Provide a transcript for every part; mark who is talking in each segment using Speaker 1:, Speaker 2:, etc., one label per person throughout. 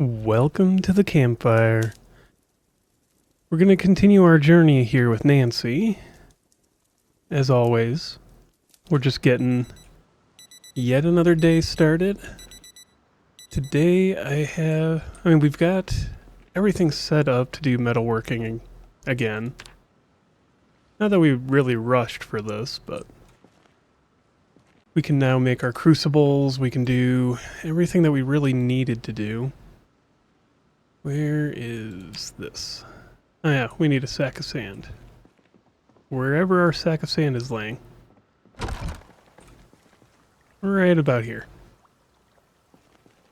Speaker 1: Welcome to the campfire. We're going to continue our journey here with Nancy. As always, we're just getting yet another day started. Today we've got everything set up to do metalworking again. Not that we really rushed for this, but we can now make our crucibles, we can do everything that we really needed to do. Where is this? Oh yeah, we need a sack of sand. Wherever our sack of sand is laying. Right about here.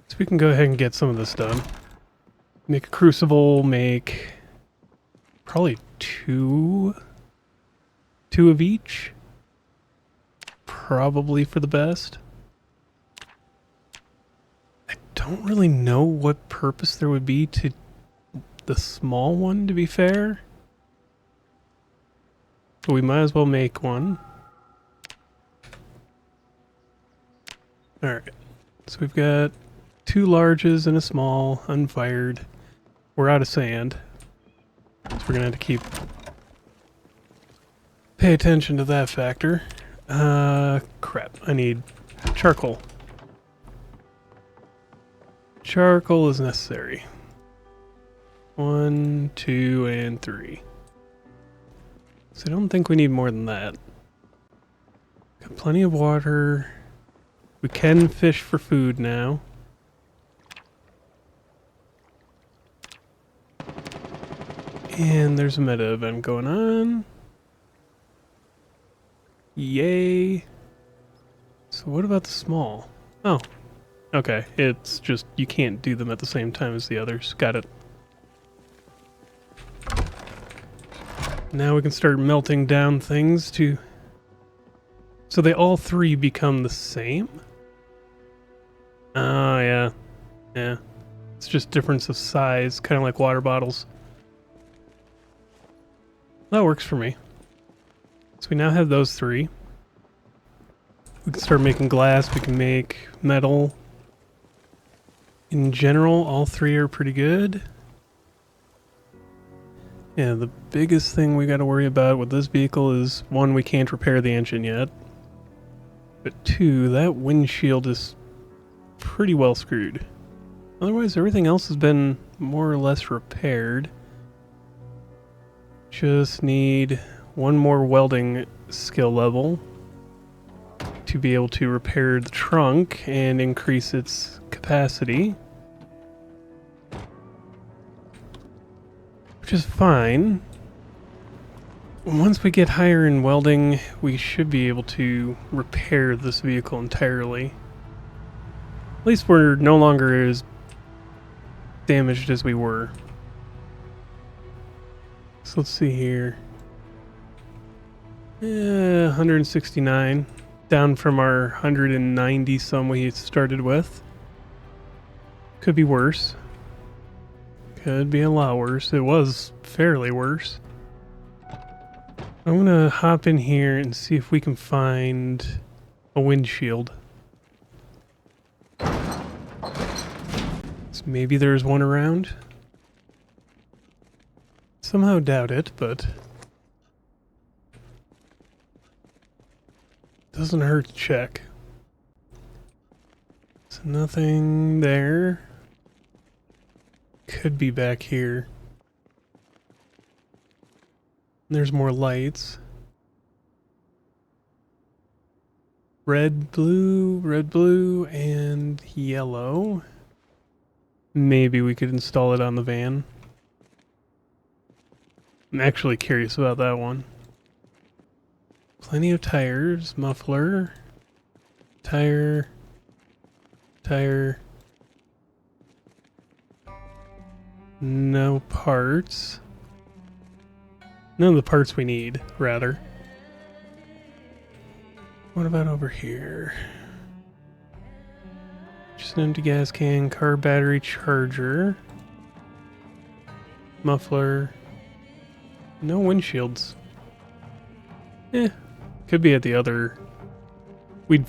Speaker 1: So we can go ahead and get some of this done. Make a crucible, make probably two of each. Probably for the best. I don't really know what purpose there would be to the small one, to be fair. But we might as well make one. Alright. So we've got two larges and a small, unfired. We're out of sand. So we're gonna have to pay attention to that factor. Crap. I need charcoal. Charcoal is necessary. 1, 2, and 3. So I don't think we need more than that. Got plenty of water. We can fish for food now. And there's a meta event going on. Yay. So what about the small? Oh. Okay, it's just you can't do them at the same time as the others. Got it. Now we can start melting down things to... So they all three become the same? Oh, yeah. Yeah. It's just difference of size, kind of like water bottles. That works for me. So we now have those three. We can start making glass, we can make metal. In general, all three are pretty good. Yeah, the biggest thing we got to worry about with this vehicle is, one, we can't repair the engine yet. But two, that windshield is pretty well screwed. Otherwise, everything else has been more or less repaired. Just need one more welding skill level to be able to repair the trunk and increase its capacity. Which is fine. Once we get higher in welding, we should be able to repair this vehicle entirely. At least we're no longer as damaged as we were. So let's see here. 169. Down from our 190 some we started with. Could be worse. Could be a lot worse. It was fairly worse. I'm gonna hop in here and see if we can find a windshield. So maybe there's one around. Somehow doubt it, but doesn't hurt to check. So nothing there. Could be back here. There's more lights. Red, blue, and yellow. Maybe we could install it on the van. I'm actually curious about that one. Plenty of tires, muffler, tire. No parts. None of the parts we need, rather. What about over here? Just an empty gas can, car battery charger. Muffler. No windshields. Could be at the other... We'd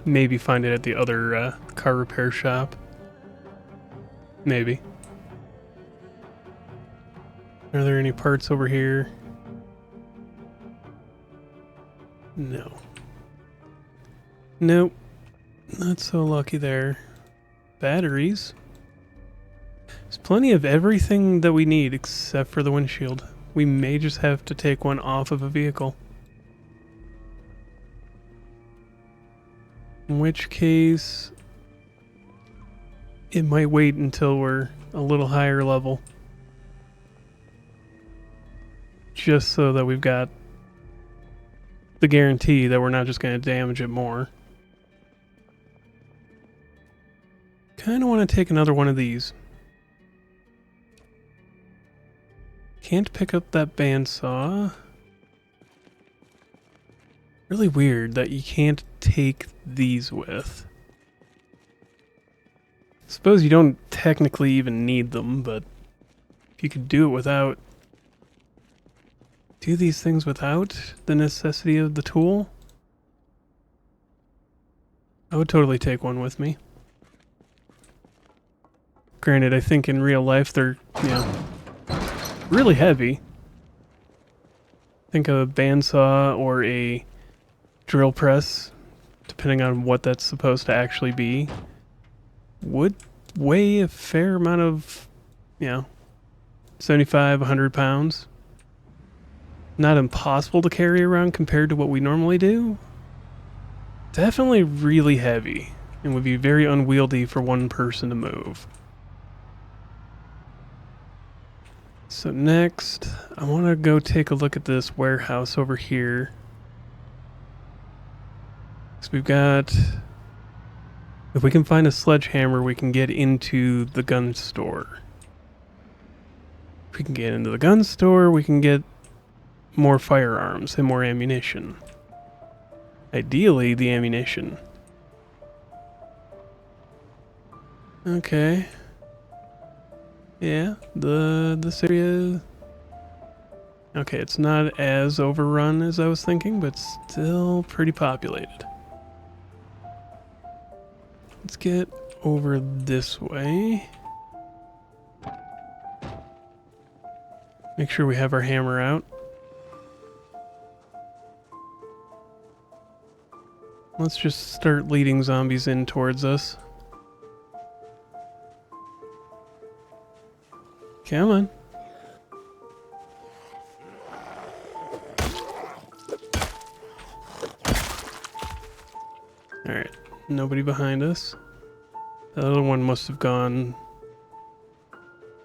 Speaker 1: maybe find it at the other car repair shop. Maybe. Are there any parts over here? No. Nope. Not so lucky there. Batteries. There's plenty of everything that we need except for the windshield. We may just have to take one off of a vehicle. In which case, it might wait until we're a little higher level. Just so that we've got the guarantee that we're not just going to damage it more. Kind of want to take another one of these. Can't pick up that bandsaw. Really weird that you can't take these with. Suppose you don't technically even need them, but if you could do it without... Do these things without the necessity of the tool? I would totally take one with me. Granted, I think in real life they're, really heavy. Think a bandsaw or a drill press, depending on what that's supposed to actually be, would weigh a fair amount of, 75, 100 pounds. Not impossible to carry around compared to what we normally do. Definitely really heavy and would be very unwieldy for one person to move. So next, I want to go take a look at this warehouse over here. So we've got... If we can find a sledgehammer, we can get into the gun store. If we can get into the gun store, we can get more firearms and more ammunition. Ideally, the ammunition. Okay. Yeah, this area... Okay, it's not as overrun as I was thinking, but still pretty populated. Let's get over this way. Make sure we have our hammer out. Let's just start leading zombies in towards us. Come on. Alright, nobody behind us. The other one must have gone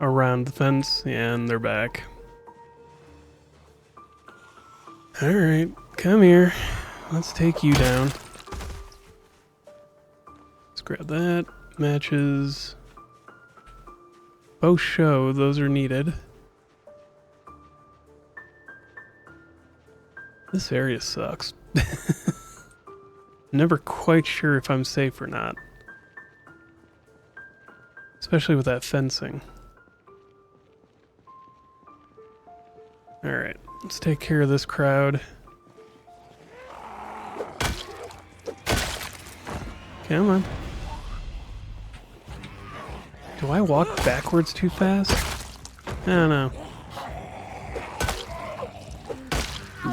Speaker 1: around the fence. Yeah, and they're back. Alright, come here. Let's take you down. Let's grab that. Matches. Both show, those are needed. This area sucks. Never quite sure if I'm safe or not. Especially with that fencing. Alright, let's take care of this crowd. Come on. Do I walk backwards too fast? I don't know.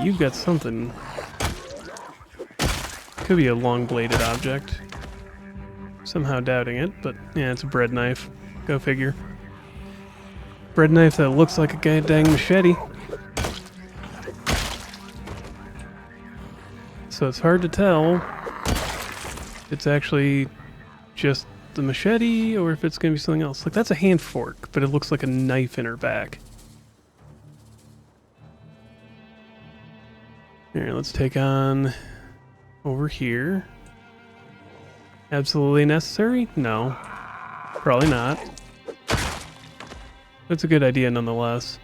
Speaker 1: You've got something. Could be a long-bladed object. Somehow doubting it, but yeah, it's a bread knife. Go figure. Bread knife that looks like a goddamn machete. So it's hard to tell if it's actually just the machete or if it's going to be something else. Like, that's a hand fork, but it looks like a knife in her back. Here, let's take on over here. Absolutely necessary? No. Probably not. That's a good idea nonetheless.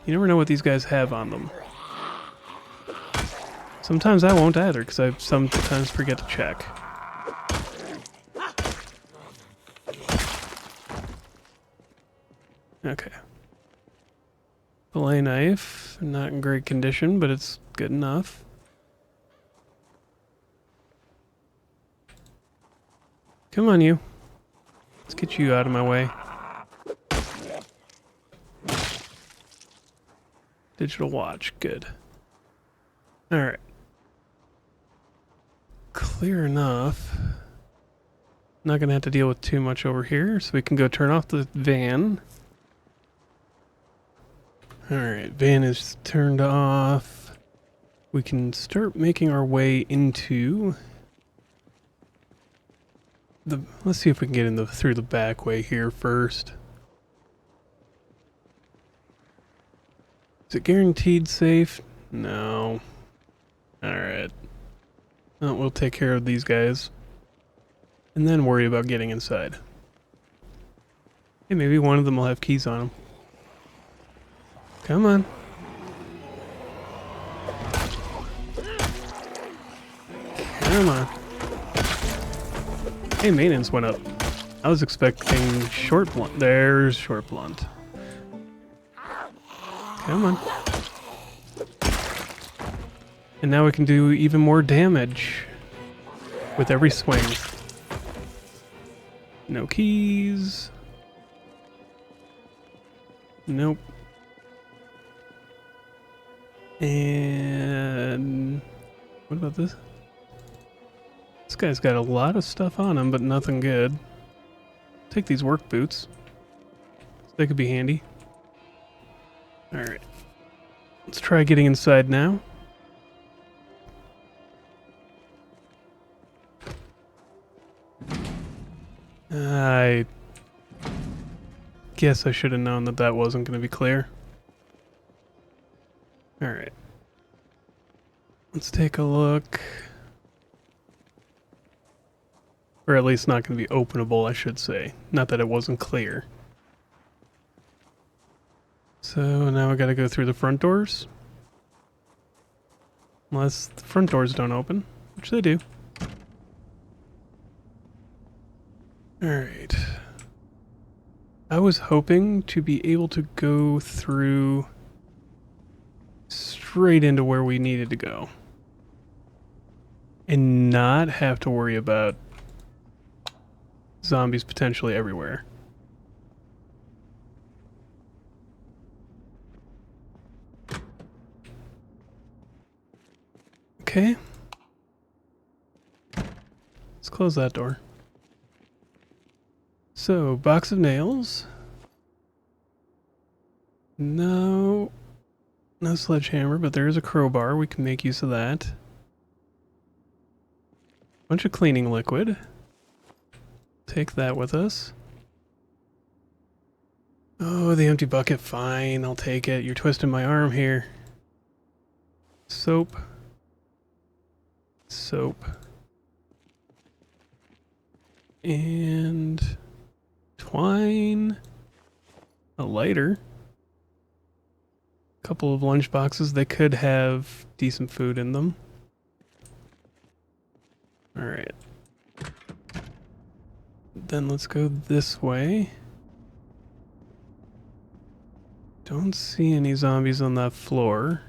Speaker 1: You never know what these guys have on them. Sometimes I won't either, because I sometimes forget to check. Okay. Fillet knife, not in great condition, but it's good enough. Come on, you. Let's get you out of my way. Digital watch, good. Alright. Clear enough. Not gonna have to deal with too much over here, so we can go turn off the van. Alright, van is turned off. We can start making our way into the... Let's see if we can get in through the back way here first. Is it guaranteed safe? No. Alright. Well, we'll take care of these guys. And then worry about getting inside. Hey, maybe one of them will have keys on them. Come on. Come on. Hey, maintenance went up. I was expecting short blunt. There's short blunt. Come on. And now we can do even more damage with every swing. No keys. Nope. And what about this? This guy's got a lot of stuff on him, but nothing good. Take these work boots. They could be handy. Alright. Let's try getting inside now. I guess I should have known that that wasn't going to be clear. Alright. Let's take a look. Or at least not going to be openable, I should say. Not that it wasn't clear. So now I got to go through the front doors. Unless the front doors don't open, which they do. Alright. I was hoping to be able to go through straight into where we needed to go. And not have to worry about zombies potentially everywhere. Okay. Let's close that door. So, box of nails. No sledgehammer, but there is a crowbar. We can make use of that. Bunch of cleaning liquid. Take that with us. Oh, the empty bucket. Fine, I'll take it. You're twisting my arm here. Soap. Soap. And twine. A lighter. A couple of lunch boxes. They could have decent food in them. Alright. Then let's go this way. Don't see any zombies on that floor.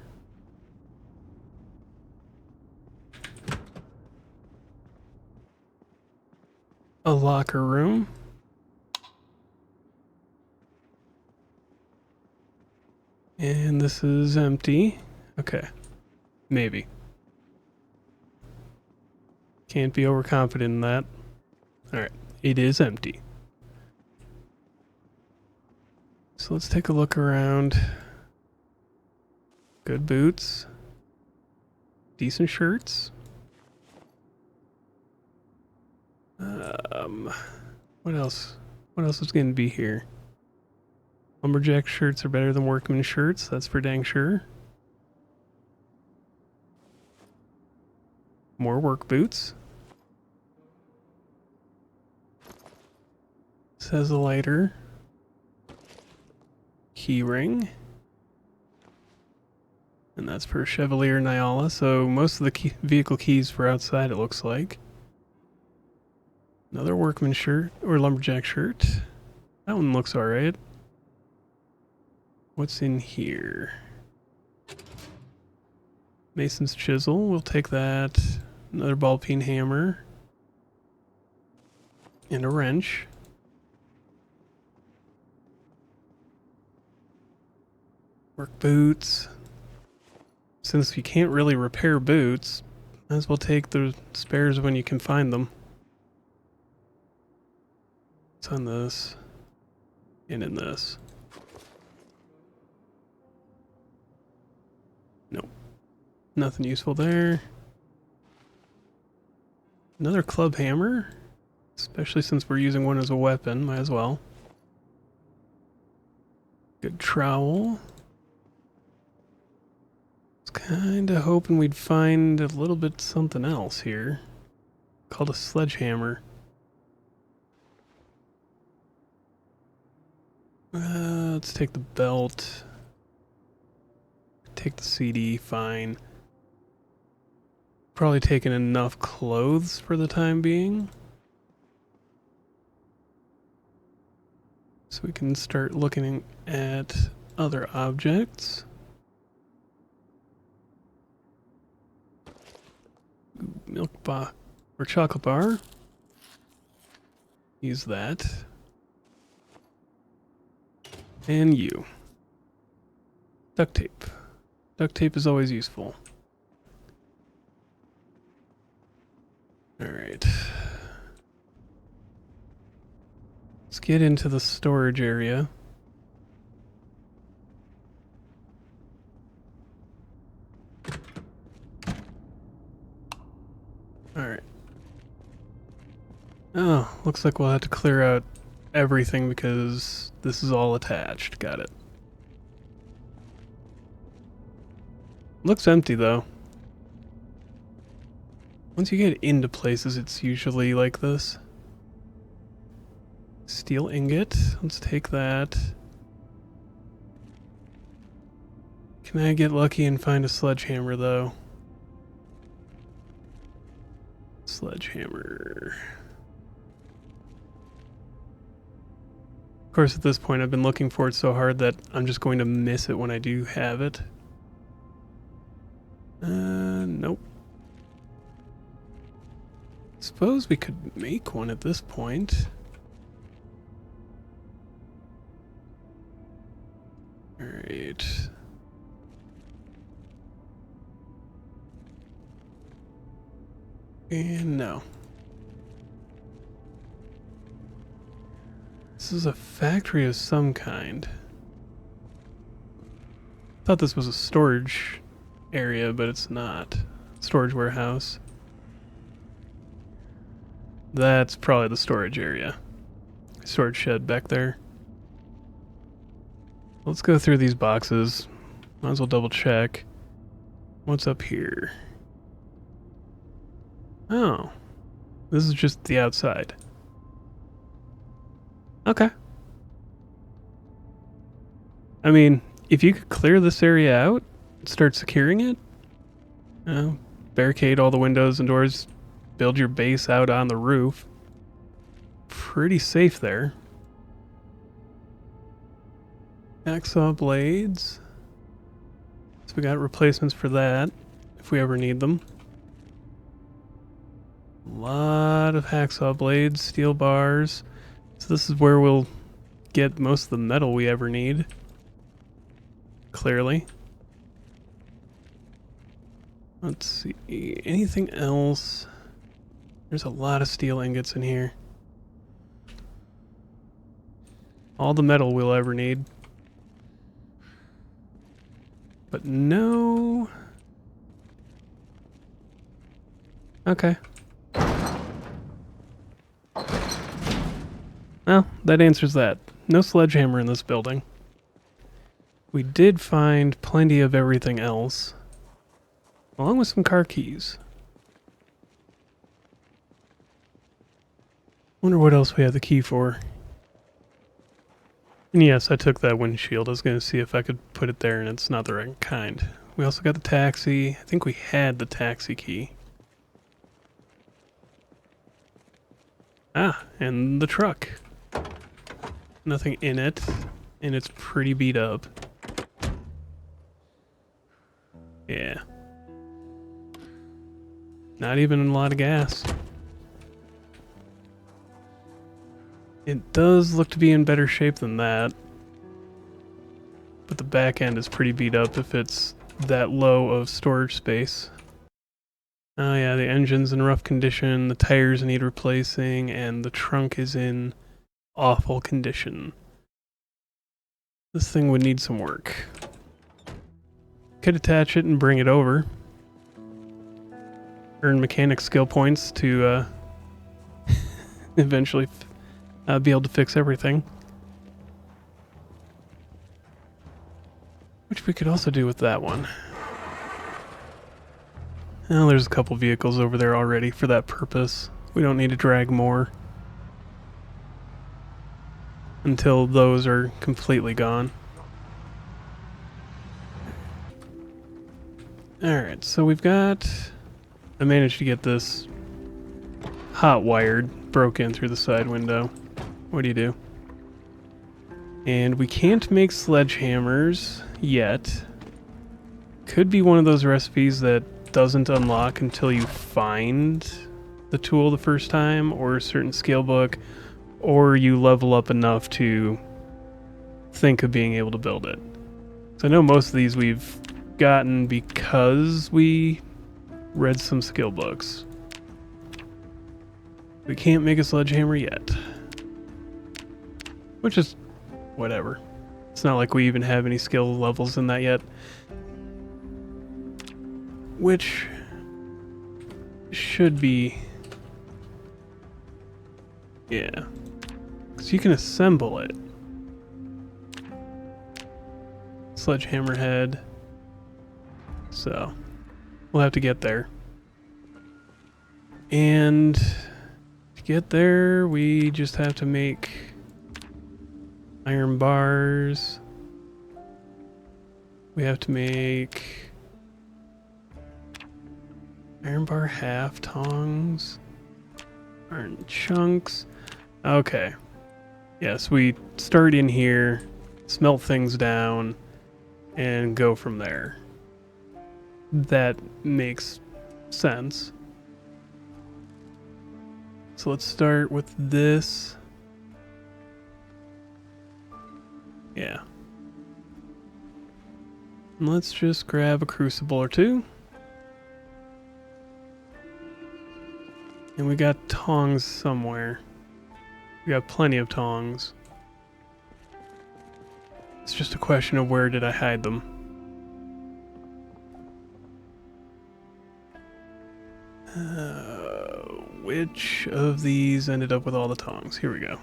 Speaker 1: A locker room. And this is empty. Okay. Maybe. Can't be overconfident in that. Alright. It is empty. So let's take a look around. Good boots. Decent shirts. What else? What else is going to be here? Lumberjack shirts are better than workman shirts. That's for dang sure. More work boots. Says a lighter. Key ring. And that's for Chevalier Nyala. So most of the vehicle keys for outside, it looks like. Another workman shirt or lumberjack shirt. That one looks alright. What's in here? Mason's chisel. We'll take that. Another ball peen hammer. And a wrench. Work boots. Since you can't really repair boots, might as well take the spares when you can find them. What's on this? And in this. Nope. Nothing useful there. Another club hammer. Especially since we're using one as a weapon, might as well. Good trowel. Was kinda hoping we'd find a little bit something else here. Called a sledgehammer. Let's take the belt. Take the CD, fine. Probably taken enough clothes for the time being. So we can start looking at other objects. Milk bar or chocolate bar. Use that. And you. Duct tape. Duct tape is always useful. Alright. Let's get into the storage area. Alright. Oh, looks like we'll have to clear out everything because this is all attached. Got it. Looks empty though. Once you get into places, it's usually like this. Steel ingot. Let's take that. Can I get lucky and find a sledgehammer though? Sledgehammer. Of course, at this point, I've been looking for it so hard that I'm just going to miss it when I do have it. Nope. Suppose we could make one at this point. Alright. And no. This is a factory of some kind. Thought this was a storage area, but it's not. Storage warehouse. That's probably the storage area. Storage shed back there. Let's go through these boxes. Might as well double check. What's up here? Oh. This is just the outside. Okay. I mean, if you could clear this area out and start securing it, barricade all the windows and doors, build your base out on the roof. Pretty safe there. Hacksaw blades. So we got replacements for that, if we ever need them. A lot of hacksaw blades, steel bars. So this is where we'll get most of the metal we ever need. Clearly. Let's see. Anything else? There's a lot of steel ingots in here. All the metal we'll ever need. But no... Okay. Well, that answers that. No sledgehammer in this building. We did find plenty of everything else, along with some car keys. Wonder what else we have the key for. And yes, I took that windshield. I was going to see if I could put it there, and it's not the right kind. We also got the taxi. I think we had the taxi key. Ah, and the truck. Nothing in it, and it's pretty beat up. Yeah. Not even a lot of gas. It does look to be in better shape than that. But but the back end is pretty beat up if it's that low of storage space. Oh yeah, the engine's in rough condition, the tires need replacing, and the trunk is in awful condition. This thing would need some work. Could attach it and bring it over. Earn mechanic skill points to eventually be able to fix everything. Which we could also do with that one. Well, there's a couple vehicles over there already for that purpose. We don't need to drag more until those are completely gone. Alright, so we've got... I managed to get this hot wired broken through the side window. What do you do? And we can't make sledgehammers yet. Could be one of those recipes that doesn't unlock until you find the tool the first time, or a certain skill book, or you level up enough to think of being able to build it. So I know most of these we've gotten because we read some skill books. We can't make a sledgehammer yet. Which is whatever. It's not like we even have any skill levels in that yet. Which should be... yeah. Because you can assemble it. Sledgehammer head. So, we'll have to get there. And to get there, we just have to make iron bars. We have to make iron bar half tongs. Iron chunks. Okay. Yes, we start in here, smelt things down, and go from there. That makes sense. So let's start with this. Yeah. And let's just grab a crucible or two. And we got tongs somewhere. We got plenty of tongs. It's just a question of where did I hide them. Which of these ended up with all the tongs? Here we go.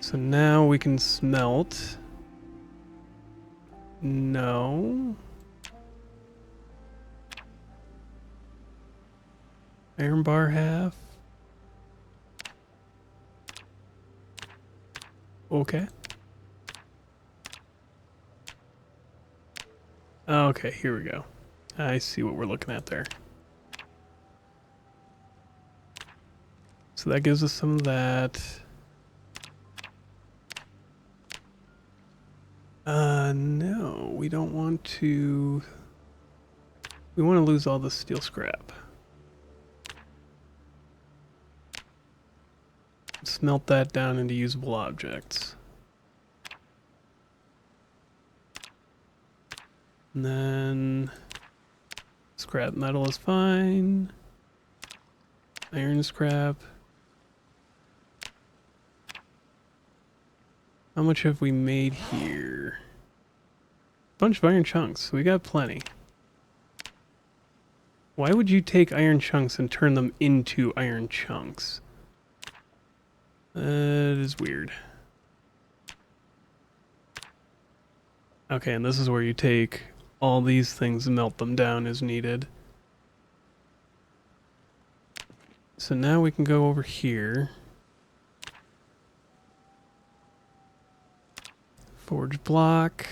Speaker 1: So now we can smelt. No. Iron bar half. Okay. Okay, here we go. I see what we're looking at there. So that gives us some of that. No, we don't want to... we want to lose all the steel scrap. Smelt that down into usable objects. And then scrap metal is fine. Iron scrap. How much have we made here? Bunch of iron chunks. We got plenty. Why would you take iron chunks and turn them into iron chunks? That is weird. Okay, and this is where you take all these things and melt them down as needed. So now we can go over here. Forge block.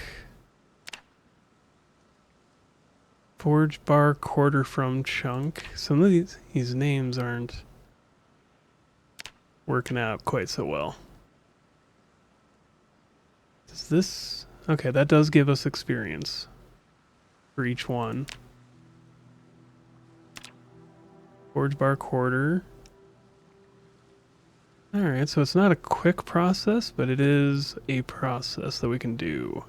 Speaker 1: Forge bar quarter from chunk. Some of these names aren't working out quite so well. Does this... okay, that does give us experience for each one. Forge bar quarter. Alright, so it's not a quick process, but it is a process that we can do.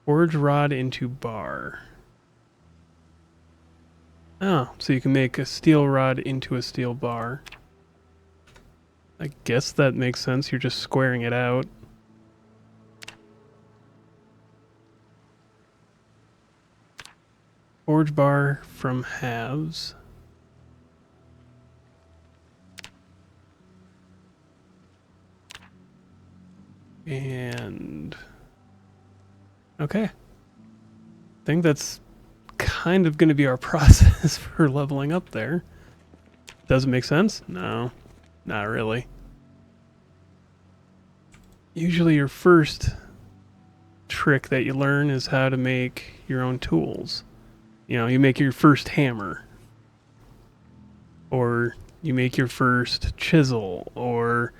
Speaker 1: Forge rod into bar. Oh, so you can make a steel rod into a steel bar. I guess that makes sense, you're just squaring it out. Forge bar from halves. And okay. I think that's kind of going to be our process for leveling up there. Does it make sense? No, not really. Usually your first trick that you learn is how to make your own tools. You know, you make your first hammer. Or you make your first chisel. Or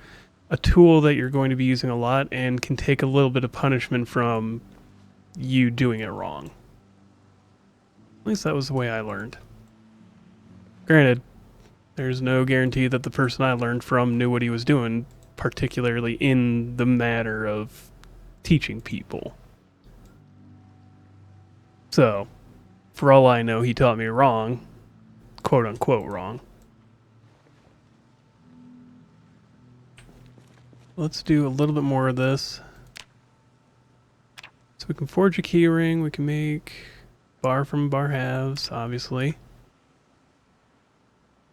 Speaker 1: a tool that you're going to be using a lot and can take a little bit of punishment from you doing it wrong. At least that was the way I learned. Granted, there's no guarantee that the person I learned from knew what he was doing, particularly in the matter of teaching people. So, for all I know, he taught me wrong, quote unquote wrong. Let's do a little bit more of this. So we can forge a key ring, we can make bar from bar halves, obviously.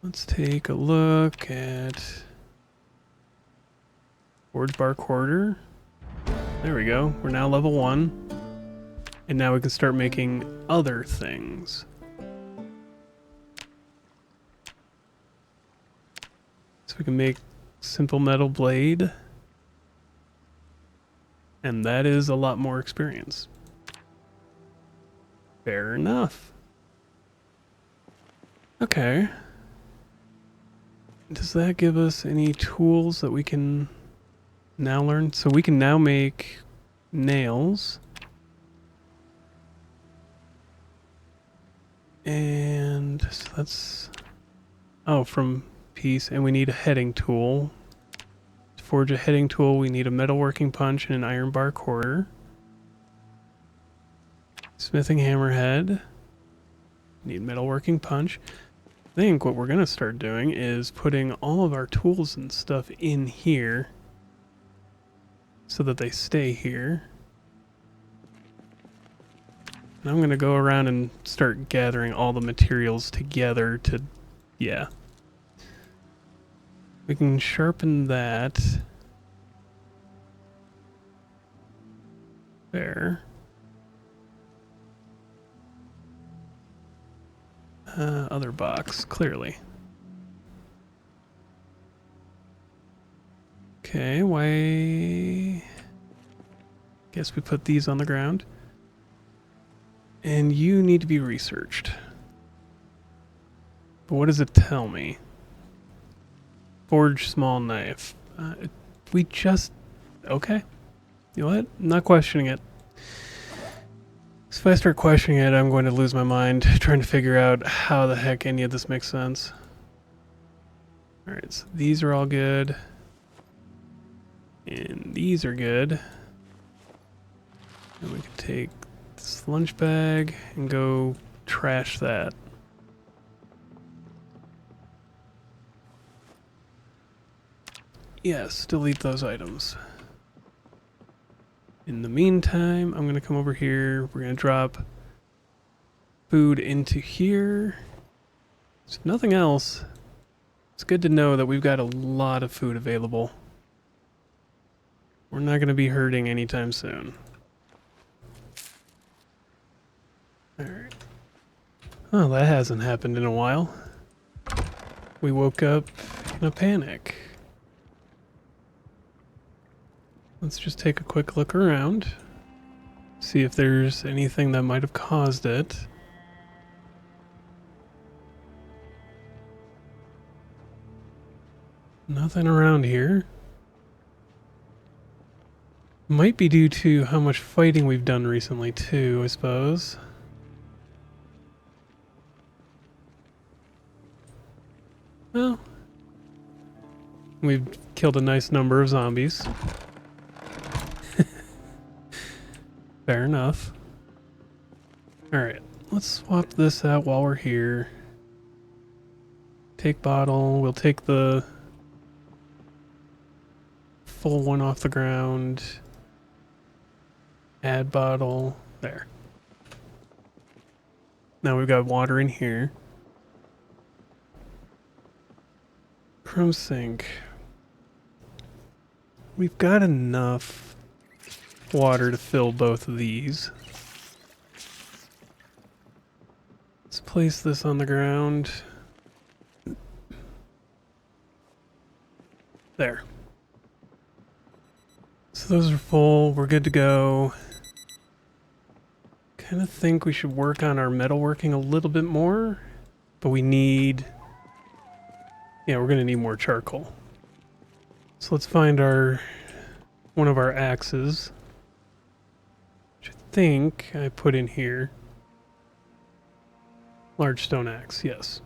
Speaker 1: Let's take a look at forge bar quarter. There we go, we're now level 1. And now we can start making other things. So we can make simple metal blade. And that is a lot more experience. Fair enough. Okay. Does that give us any tools that we can now learn? So we can now make nails. And so that's... Oh, from piece. And we need a heading tool. To forge a heading tool, we need a metalworking punch and an iron bar quarter. Smithing hammerhead. Need metalworking punch. I think what we're going to start doing is putting all of our tools and stuff in here so that they stay here. And I'm going to go around and start gathering all the materials together to, yeah. We can sharpen that. There. Other box, clearly. Okay, why... Guess we put these on the ground. And you need to be researched. But what does it tell me? Forge small knife. We just... Okay. You know what? I'm not questioning it. So if I start questioning it, I'm going to lose my mind trying to figure out how the heck any of this makes sense. Alright, so these are all good. And these are good. And we can take this lunch bag and go trash that. Yes, delete those items. In the meantime, I'm going to come over here. We're going to drop food into here. So if nothing else, it's good to know that we've got a lot of food available. We're not going to be hurting anytime soon. Alright. Oh, that hasn't happened in a while. We woke up in a panic. Let's just take a quick look around. See if there's anything that might have caused it. Nothing around here. Might be due to how much fighting we've done recently too, I suppose. Well, We've killed a nice number of zombies. Fair enough. Alright, let's swap this out while we're here. Take bottle. We'll take the full one off the ground. Add bottle. There. Now we've got water in here. Chrome sink. We've got enough water to fill both of these. Let's place this on the ground. There. So those are full. We're good to go. Kind of think we should work on our metalworking a little bit more, but we need... Yeah, we're gonna need more charcoal. So let's find one of our axes, which I think I put in here. Large stone axe, yes.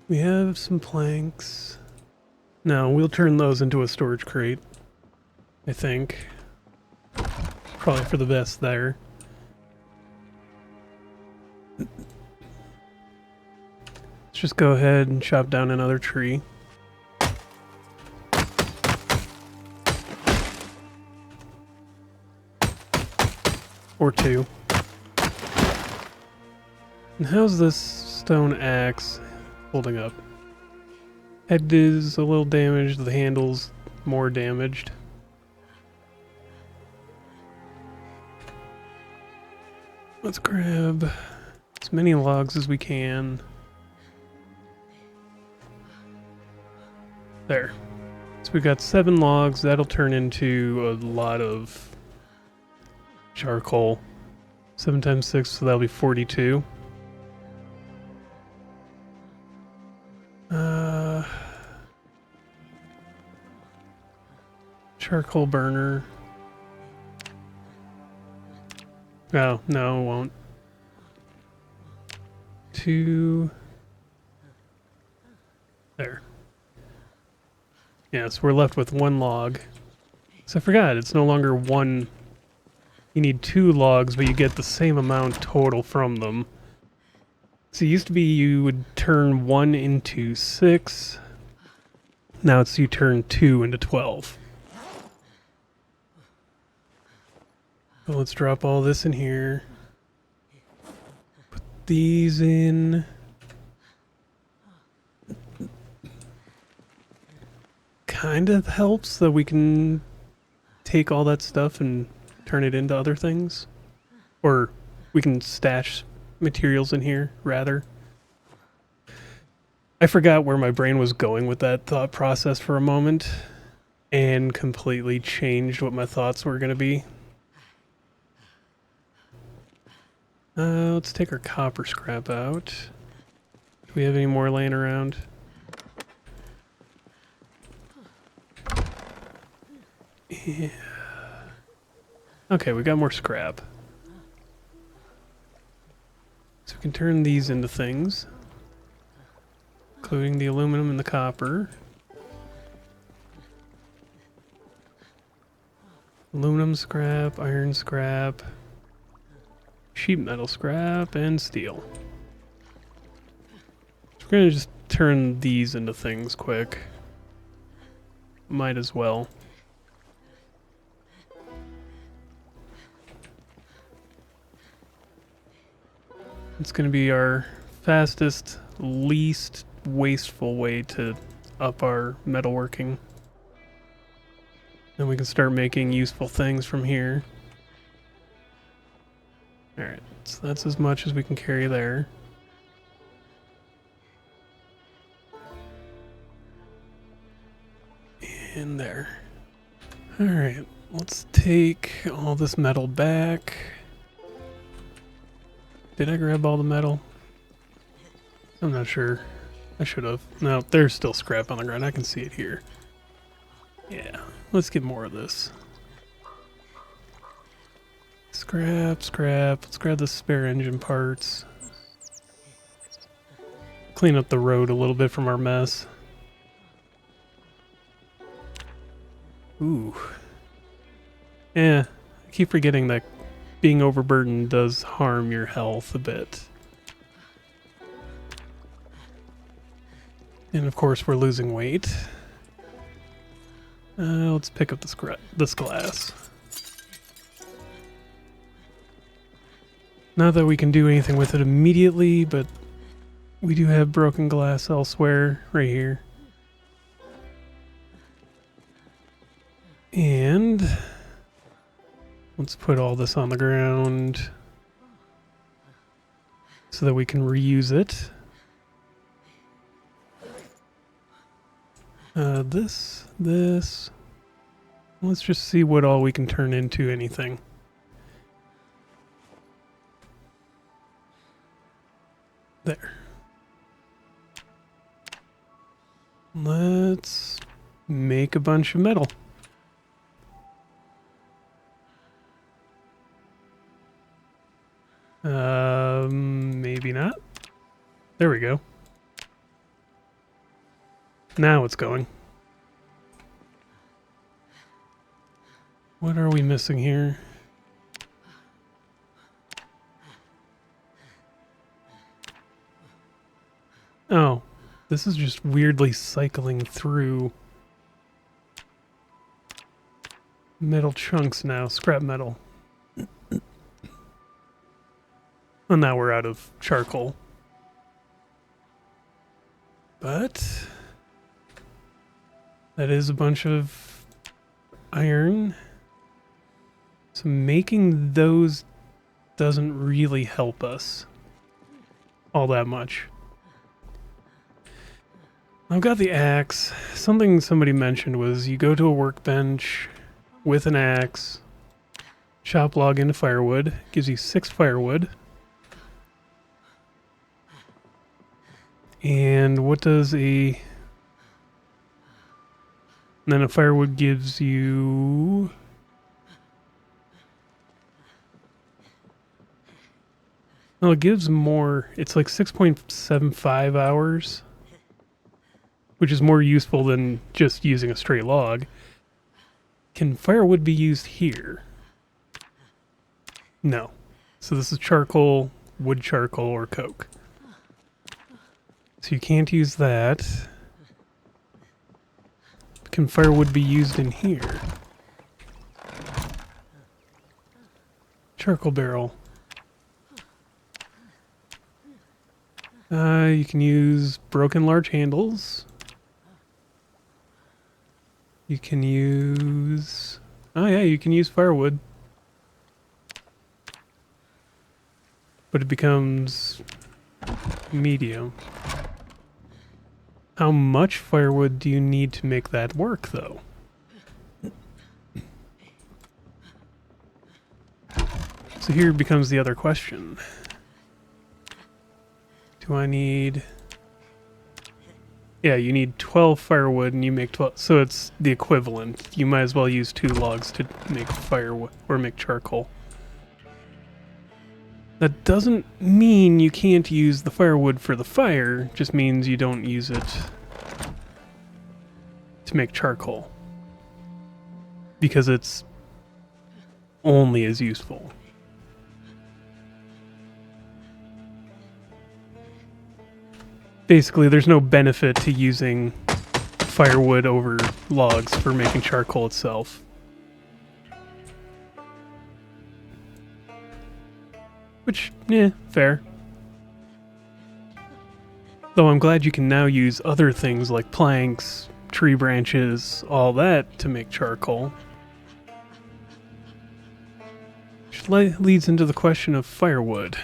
Speaker 1: We have some planks. No, we'll turn those into a storage crate, I think. Probably for the best there. Let's just go ahead and chop down another tree. Or two. And how's this stone axe holding up? Head is a little damaged, the handle's more damaged. Let's grab as many logs as we can. There. So we've got 7 logs, that'll turn into a lot of charcoal. 7 times 6, so that'll be 42. Charcoal burner. Oh, no, it won't. 2. There. Yeah, so we're left with 1 log. So I forgot, it's no longer 1. You need 2 logs, but you get the same amount total from them. So it used to be you would turn 1 into 6. Now it's you turn 2 into 12. So let's drop all this in here. Put these in. Kind of helps that we can take all that stuff and turn it into other things. Or we can stash materials in here, rather. I forgot where my brain was going with that thought process for a moment and completely changed what my thoughts were going to be. Let's take our copper scrap out. Do we have any more laying around? Yeah. Okay, we got more scrap. So we can turn these into things, including the aluminum and the copper. Aluminum scrap, iron scrap, sheet metal scrap, and steel. So we're gonna just turn these into things quick. Might as well. It's going to be our fastest, least wasteful way to up our metalworking. Then we can start making useful things from here. Alright, so that's as much as we can carry there. And there. Alright, let's take all this metal back. Did I grab all the metal? I'm not sure. I should have. No, there's still scrap on the ground. I can see it here. Yeah, let's get more of this. Scrap, scrap. Let's grab the spare engine parts. Clean up the road a little bit from our mess. Ooh. Yeah, I keep forgetting that being overburdened does harm your health a bit. And of course we're losing weight. Let's pick up this glass. Not that we can do anything with it immediately, but we do have broken glass elsewhere, right here. And let's put all this on the ground so that we can reuse it. This. Let's just see what all we can turn into anything. There. Let's make a bunch of metal. Maybe not. There we go. Now it's going. What are we missing here? Oh, this is just weirdly cycling through metal chunks now, scrap metal. And now we're out of charcoal. But that is a bunch of iron. So making those doesn't really help us all that much. I've got the axe. Something somebody mentioned was you go to a workbench with an axe, chop log into firewood, gives you 6 firewood. And what does and then a firewood gives you... Well, it gives more. It's like 6.75 hours, which is more useful than just using a straight log. Can firewood be used here? No. So this is charcoal, wood charcoal, or coke. So you can't use that. Can firewood be used in here? Charcoal barrel. You can use broken large handles. You can use... Oh yeah, you can use firewood. But it becomes medium. How much firewood do you need to make that work, though? So here becomes the other question. Do I need... Yeah, you need 12 firewood and you make 12... So it's the equivalent. You might as well use 2 logs to make firewood or make charcoal. That doesn't mean you can't use the firewood for the fire, just means you don't use it to make charcoal. Because it's only as useful. Basically, there's no benefit to using firewood over logs for making charcoal itself. Which, yeah, fair. Though I'm glad you can now use other things like planks, tree branches, all that to make charcoal. Which leads into the question of firewood.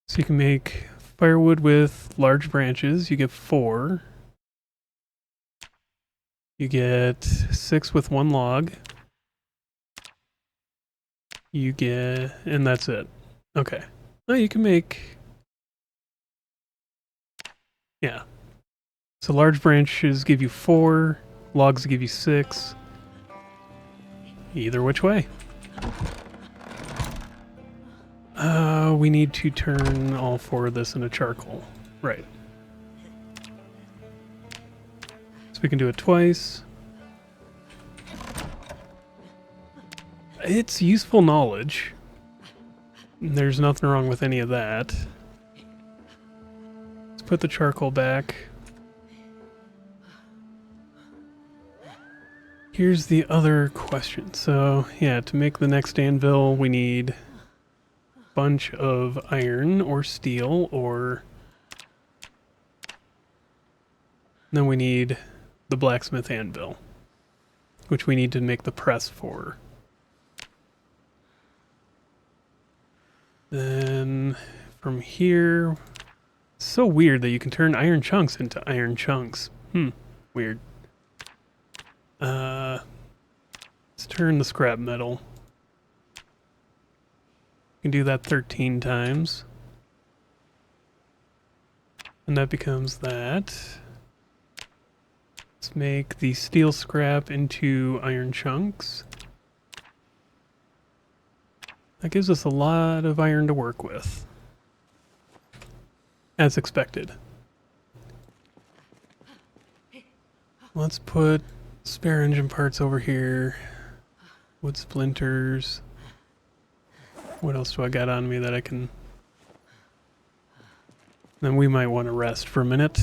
Speaker 1: So you can make firewood with large branches, you get 4. You get 6 with 1 log. You get... and that's it. Okay. Well, you can make... Yeah. So large branches give you 4, logs give you 6. Either which way. We need to turn all 4 of this into charcoal. Right. So we can do it twice. It's useful knowledge. There's nothing wrong with any of that. Let's put the charcoal back. Here's the other question. So, yeah, to make the next anvil, we need a bunch of iron or steel, or then we need the blacksmith anvil, which we need to make the press for. Then from here, it's so weird that you can turn iron chunks into iron chunks. Weird. Let's turn the scrap metal. You can do that 13 times. And that becomes that. Let's make the steel scrap into iron chunks. That gives us a lot of iron to work with. As expected. Let's put spare engine parts over here. Wood splinters. What else do I got on me that I can... Then we might want to rest for a minute.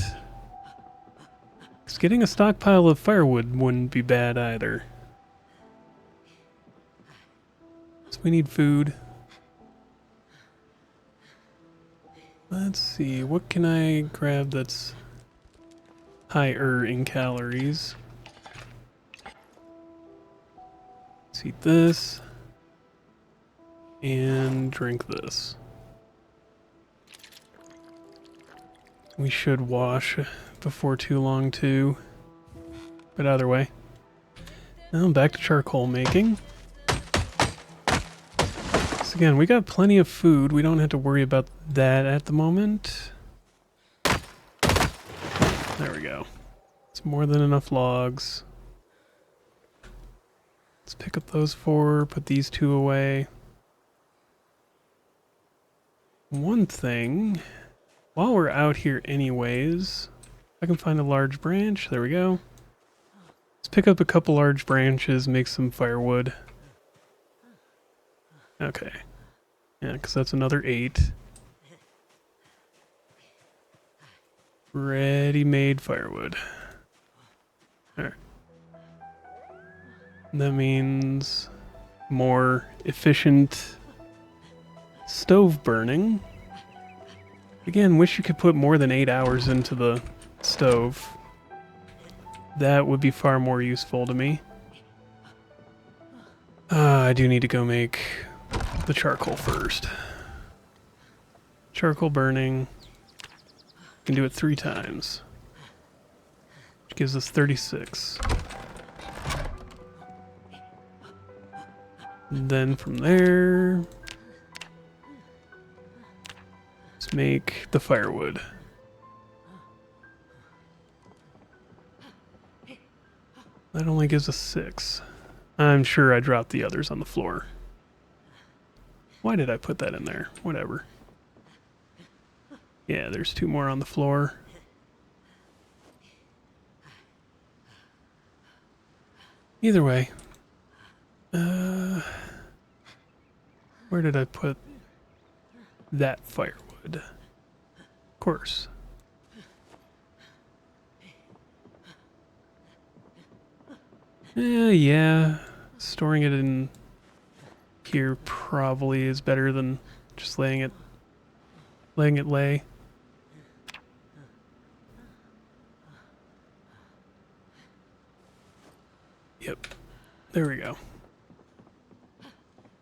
Speaker 1: Because getting a stockpile of firewood wouldn't be bad either. So we need food. Let's see, what can I grab that's higher in calories? Let's eat this. And drink this. We should wash before too long too. But either way. Now back to charcoal making. So again, we got plenty of food. We don't have to worry about that at the moment. There we go. It's more than enough logs. Let's pick up those 4, put these 2 away. One thing, while we're out here anyways, I can find a large branch. There we go. Let's pick up a couple large branches, make some firewood. Okay. Yeah, because that's another 8. Ready-made firewood. Alright. That means more efficient stove burning. Again, wish you could put more than 8 hours into the stove. That would be far more useful to me. I do need to go make the charcoal first. Charcoal burning. Can do it 3 times. Which gives us 36. And then from there, let's make the firewood. That only gives us 6. I'm sure I dropped the others on the floor. Why did I put that in there? Whatever. Yeah, there's 2 more on the floor. Either way. Where did I put that firewood? Of course. Yeah. Storing it in here probably is better than just letting it lay. Yep. There we go.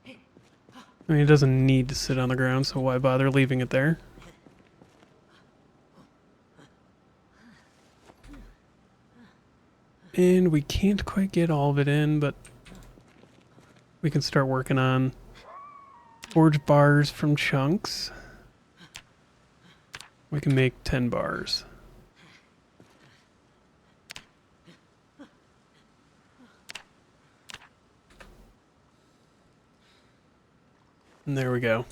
Speaker 1: I mean, it doesn't need to sit on the ground, so why bother leaving it there? And we can't quite get all of it in, but we can start working on forge bars from chunks. We can make 10 bars. And there we go.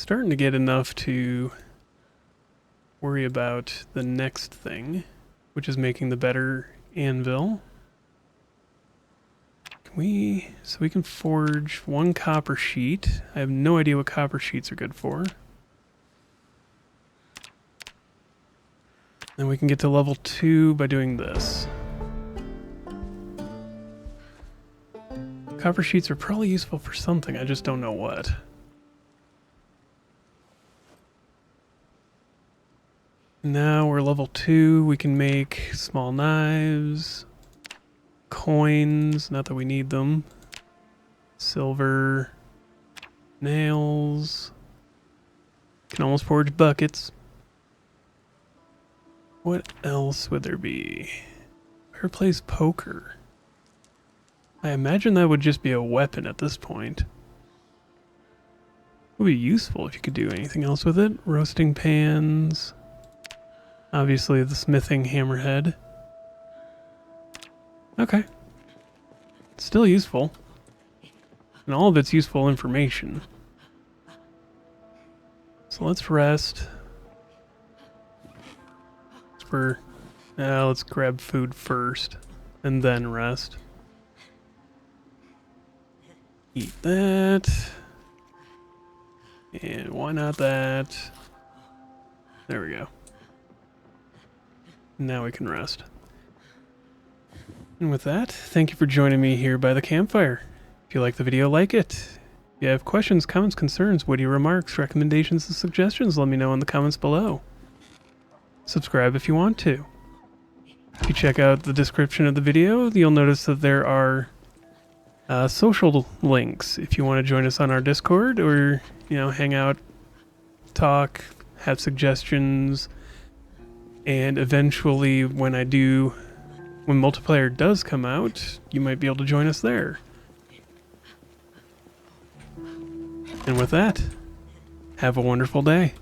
Speaker 1: starting to get enough to worry about the next thing, which is making the better anvil. So we can forge 1 copper sheet. I have no idea what copper sheets are good for. Then we can get to level 2 by doing this. Copper sheets are probably useful for something, I just don't know what. Now we're level 2, we can make small knives, coins, not that we need them, silver, nails, can almost forge buckets. What else would there be? Where plays poker? I imagine that would just be a weapon at this point. It would be useful if you could do anything else with it. Roasting pans. Obviously the smithing hammerhead. Okay. Still useful. And all of it's useful information. So let's rest. Let's grab food first, and then rest. Eat that. And why not that? There we go. Now we can rest. And with that, thank you for joining me here by the campfire. If you like the video, like it. If you have questions, comments, concerns, witty remarks, recommendations, and suggestions, let me know in the comments below. Subscribe if you want to. If you check out the description of the video, you'll notice that there are social links if you want to join us on our Discord or, hang out, talk, have suggestions, and eventually when multiplayer does come out, you might be able to join us there. And with that, have a wonderful day.